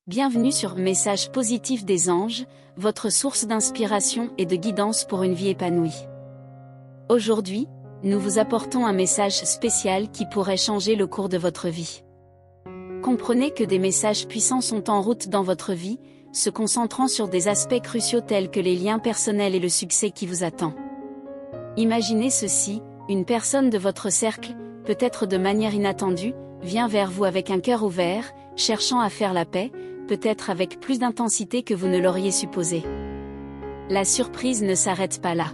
Bienvenue sur Message positif des anges, votre source d'inspiration et de guidance pour une vie épanouie. Aujourd'hui, nous vous apportons un message spécial qui pourrait changer le cours de votre vie. Comprenez que des messages puissants sont en route dans votre vie, se concentrant sur des aspects cruciaux tels que les liens personnels et le succès qui vous attend. Imaginez ceci, une personne de votre cercle, peut-être de manière inattendue, vient vers vous avec un cœur ouvert, cherchant à faire la paix, peut-être avec plus d'intensité que vous ne l'auriez supposé. La surprise ne s'arrête pas là.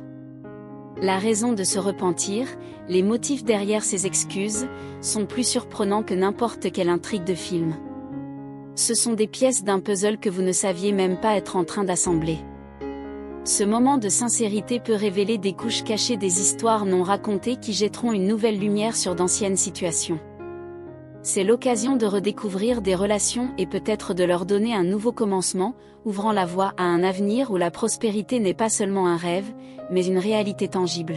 La raison de ce repentir, les motifs derrière ces excuses, sont plus surprenants que n'importe quelle intrigue de film. Ce sont des pièces d'un puzzle que vous ne saviez même pas être en train d'assembler. Ce moment de sincérité peut révéler des couches cachées des histoires non racontées qui jetteront une nouvelle lumière sur d'anciennes situations. C'est l'occasion de redécouvrir des relations et peut-être de leur donner un nouveau commencement, ouvrant la voie à un avenir où la prospérité n'est pas seulement un rêve, mais une réalité tangible.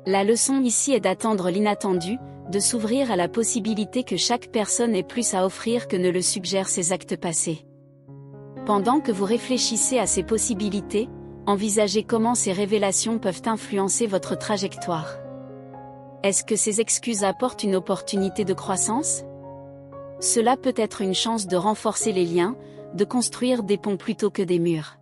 La leçon ici est d'attendre l'inattendu, de s'ouvrir à la possibilité que chaque personne ait plus à offrir que ne le suggèrent ses actes passés. Pendant que vous réfléchissez à ces possibilités, envisagez comment ces révélations peuvent influencer votre trajectoire. Est-ce que ces excuses apportent une opportunité de croissance? Cela peut être une chance de renforcer les liens, de construire des ponts plutôt que des murs.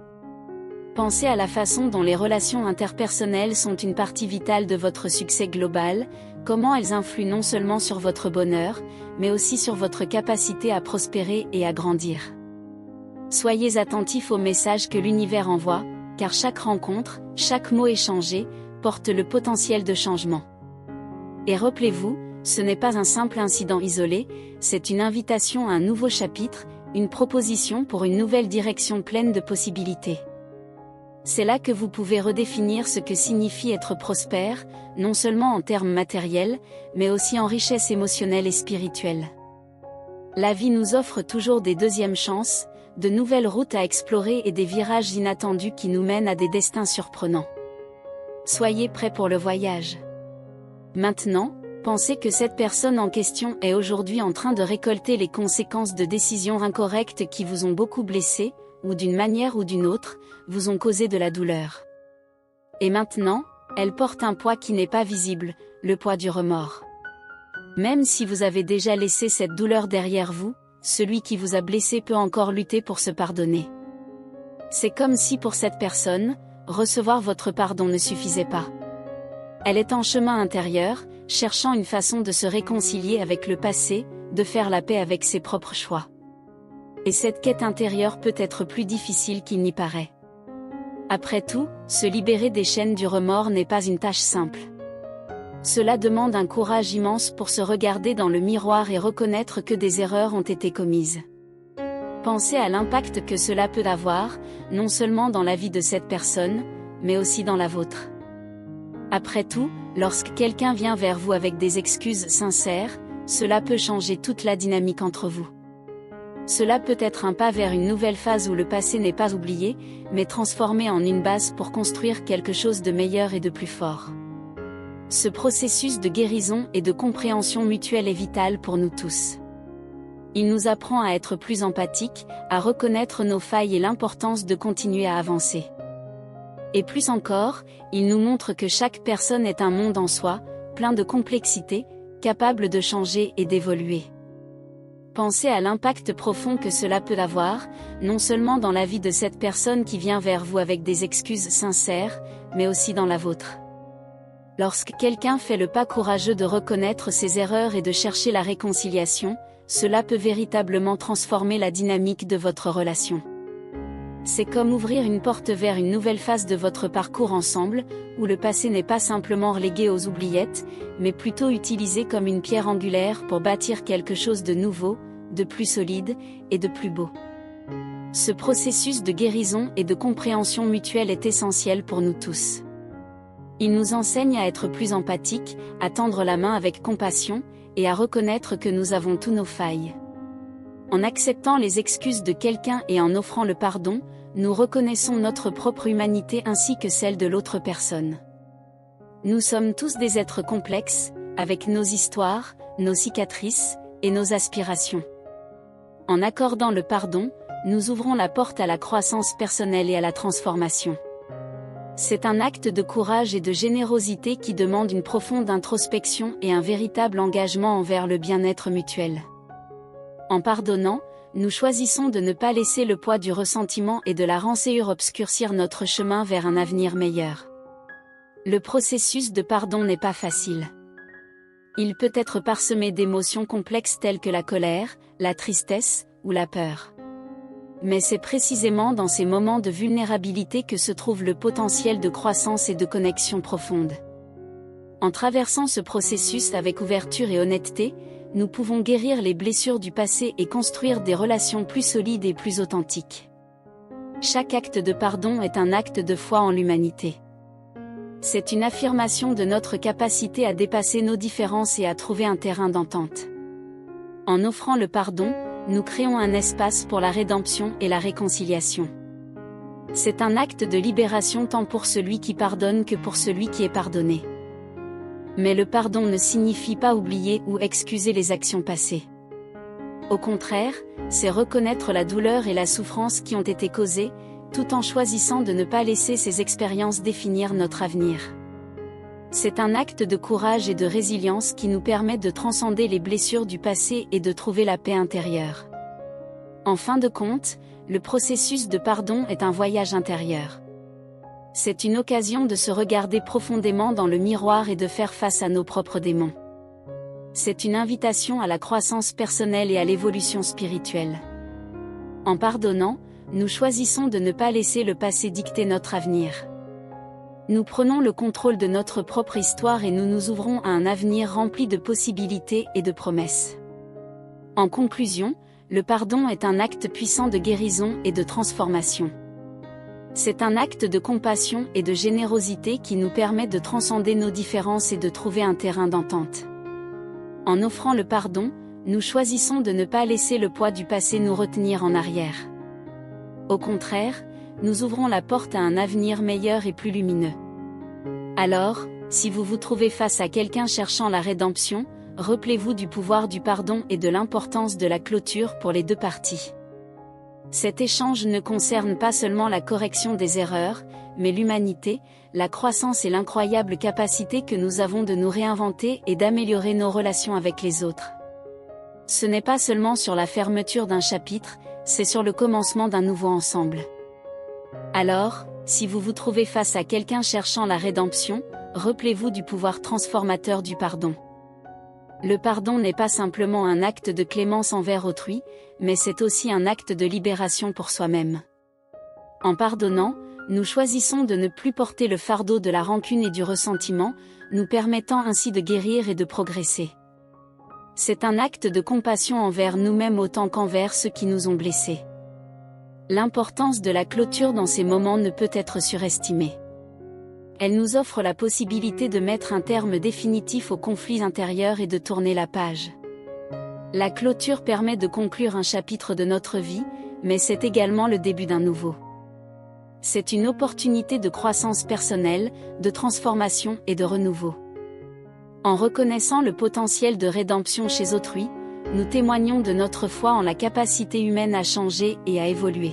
Pensez à la façon dont les relations interpersonnelles sont une partie vitale de votre succès global, comment elles influent non seulement sur votre bonheur, mais aussi sur votre capacité à prospérer et à grandir. Soyez attentifs aux messages que l'univers envoie, car chaque rencontre, chaque mot échangé, porte le potentiel de changement. Et rappelez-vous, ce n'est pas un simple incident isolé, c'est une invitation à un nouveau chapitre, une proposition pour une nouvelle direction pleine de possibilités. C'est là que vous pouvez redéfinir ce que signifie être prospère, non seulement en termes matériels, mais aussi en richesse émotionnelle et spirituelle. La vie nous offre toujours des deuxièmes chances, de nouvelles routes à explorer et des virages inattendus qui nous mènent à des destins surprenants. Soyez prêts pour le voyage. Maintenant, pensez que cette personne en question est aujourd'hui en train de récolter les conséquences de décisions incorrectes qui vous ont beaucoup blessé, ou d'une manière ou d'une autre, vous ont causé de la douleur. Et maintenant, elle porte un poids qui n'est pas visible, le poids du remords. Même si vous avez déjà laissé cette douleur derrière vous, celui qui vous a blessé peut encore lutter pour se pardonner. C'est comme si pour cette personne, recevoir votre pardon ne suffisait pas. Elle est en chemin intérieur, cherchant une façon de se réconcilier avec le passé, de faire la paix avec ses propres choix. Et cette quête intérieure peut être plus difficile qu'il n'y paraît. Après tout, se libérer des chaînes du remords n'est pas une tâche simple. Cela demande un courage immense pour se regarder dans le miroir et reconnaître que des erreurs ont été commises. Pensez à l'impact que cela peut avoir, non seulement dans la vie de cette personne, mais aussi dans la vôtre. Après tout, lorsque quelqu'un vient vers vous avec des excuses sincères, cela peut changer toute la dynamique entre vous. Cela peut être un pas vers une nouvelle phase où le passé n'est pas oublié, mais transformé en une base pour construire quelque chose de meilleur et de plus fort. Ce processus de guérison et de compréhension mutuelle est vital pour nous tous. Il nous apprend à être plus empathiques, à reconnaître nos failles et l'importance de continuer à avancer. Et plus encore, il nous montre que chaque personne est un monde en soi, plein de complexité, capable de changer et d'évoluer. Pensez à l'impact profond que cela peut avoir, non seulement dans la vie de cette personne qui vient vers vous avec des excuses sincères, mais aussi dans la vôtre. Lorsque quelqu'un fait le pas courageux de reconnaître ses erreurs et de chercher la réconciliation, cela peut véritablement transformer la dynamique de votre relation. C'est comme ouvrir une porte vers une nouvelle phase de votre parcours ensemble, où le passé n'est pas simplement relégué aux oubliettes, mais plutôt utilisé comme une pierre angulaire pour bâtir quelque chose de nouveau, de plus solide, et de plus beau. Ce processus de guérison et de compréhension mutuelle est essentiel pour nous tous. Il nous enseigne à être plus empathiques, à tendre la main avec compassion, et à reconnaître que nous avons tous nos failles. En acceptant les excuses de quelqu'un et en offrant le pardon, nous reconnaissons notre propre humanité ainsi que celle de l'autre personne. Nous sommes tous des êtres complexes, avec nos histoires, nos cicatrices, et nos aspirations. En accordant le pardon, nous ouvrons la porte à la croissance personnelle et à la transformation. C'est un acte de courage et de générosité qui demande une profonde introspection et un véritable engagement envers le bien-être mutuel. En pardonnant, nous choisissons de ne pas laisser le poids du ressentiment et de la rancœur obscurcir notre chemin vers un avenir meilleur. Le processus de pardon n'est pas facile. Il peut être parsemé d'émotions complexes telles que la colère, la tristesse ou la peur. Mais c'est précisément dans ces moments de vulnérabilité que se trouve le potentiel de croissance et de connexion profonde. En traversant ce processus avec ouverture et honnêteté, nous pouvons guérir les blessures du passé et construire des relations plus solides et plus authentiques. Chaque acte de pardon est un acte de foi en l'humanité. C'est une affirmation de notre capacité à dépasser nos différences et à trouver un terrain d'entente. En offrant le pardon, nous créons un espace pour la rédemption et la réconciliation. C'est un acte de libération tant pour celui qui pardonne que pour celui qui est pardonné. Mais le pardon ne signifie pas oublier ou excuser les actions passées. Au contraire, c'est reconnaître la douleur et la souffrance qui ont été causées, tout en choisissant de ne pas laisser ces expériences définir notre avenir. C'est un acte de courage et de résilience qui nous permet de transcender les blessures du passé et de trouver la paix intérieure. En fin de compte, le processus de pardon est un voyage intérieur. C'est une occasion de se regarder profondément dans le miroir et de faire face à nos propres démons. C'est une invitation à la croissance personnelle et à l'évolution spirituelle. En pardonnant, nous choisissons de ne pas laisser le passé dicter notre avenir. Nous prenons le contrôle de notre propre histoire et nous nous ouvrons à un avenir rempli de possibilités et de promesses. En conclusion, le pardon est un acte puissant de guérison et de transformation. C'est un acte de compassion et de générosité qui nous permet de transcender nos différences et de trouver un terrain d'entente. En offrant le pardon, nous choisissons de ne pas laisser le poids du passé nous retenir en arrière. Au contraire, nous ouvrons la porte à un avenir meilleur et plus lumineux. Alors, si vous vous trouvez face à quelqu'un cherchant la rédemption, rappelez-vous du pouvoir du pardon et de l'importance de la clôture pour les deux parties. Cet échange ne concerne pas seulement la correction des erreurs, mais l'humanité, la croissance et l'incroyable capacité que nous avons de nous réinventer et d'améliorer nos relations avec les autres. Ce n'est pas seulement sur la fermeture d'un chapitre, c'est sur le commencement d'un nouveau ensemble. Alors, si vous vous trouvez face à quelqu'un cherchant la rédemption, rappelez-vous du pouvoir transformateur du pardon. Le pardon n'est pas simplement un acte de clémence envers autrui, mais c'est aussi un acte de libération pour soi-même. En pardonnant, nous choisissons de ne plus porter le fardeau de la rancune et du ressentiment, nous permettant ainsi de guérir et de progresser. C'est un acte de compassion envers nous-mêmes autant qu'envers ceux qui nous ont blessés. L'importance de la clôture dans ces moments ne peut être surestimée. Elle nous offre la possibilité de mettre un terme définitif aux conflits intérieurs et de tourner la page. La clôture permet de conclure un chapitre de notre vie, mais c'est également le début d'un nouveau. C'est une opportunité de croissance personnelle, de transformation et de renouveau. En reconnaissant le potentiel de rédemption chez autrui, nous témoignons de notre foi en la capacité humaine à changer et à évoluer.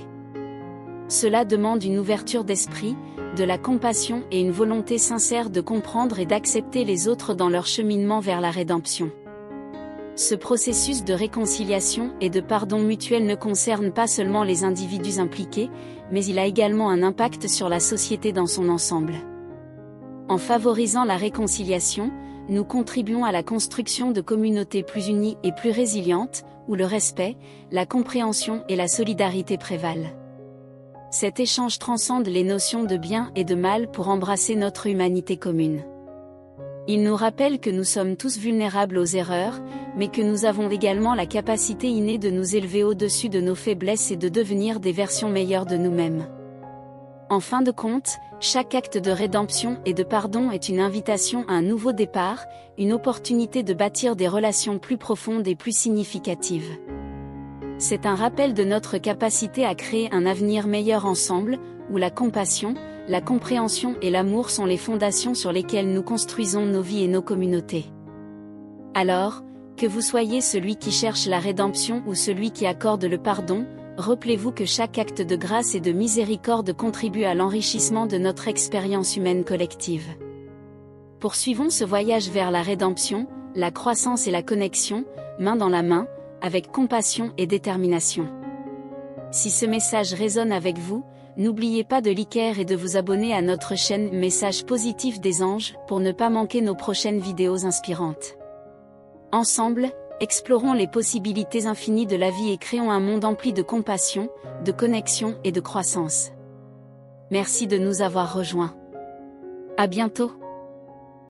Cela demande une ouverture d'esprit, de la compassion et une volonté sincère de comprendre et d'accepter les autres dans leur cheminement vers la rédemption. Ce processus de réconciliation et de pardon mutuel ne concerne pas seulement les individus impliqués, mais il a également un impact sur la société dans son ensemble. En favorisant la réconciliation, nous contribuons à la construction de communautés plus unies et plus résilientes, où le respect, la compréhension et la solidarité prévalent. Cet échange transcende les notions de bien et de mal pour embrasser notre humanité commune. Il nous rappelle que nous sommes tous vulnérables aux erreurs, mais que nous avons également la capacité innée de nous élever au-dessus de nos faiblesses et de devenir des versions meilleures de nous-mêmes. En fin de compte, chaque acte de rédemption et de pardon est une invitation à un nouveau départ, une opportunité de bâtir des relations plus profondes et plus significatives. C'est un rappel de notre capacité à créer un avenir meilleur ensemble, où la compassion, la compréhension et l'amour sont les fondations sur lesquelles nous construisons nos vies et nos communautés. Alors, Que vous soyez celui qui cherche la rédemption ou celui qui accorde le pardon, rappelez-vous que chaque acte de grâce et de miséricorde contribue à l'enrichissement de notre expérience humaine collective. Poursuivons ce voyage vers la rédemption, la croissance et la connexion, main dans la main, avec compassion et détermination. Si ce message résonne avec vous, n'oubliez pas de liker et de vous abonner à notre chaîne Message positif des anges pour ne pas manquer nos prochaines vidéos inspirantes. Ensemble, explorons les possibilités infinies de la vie et créons un monde empli de compassion, de connexion et de croissance. Merci de nous avoir rejoints. À bientôt.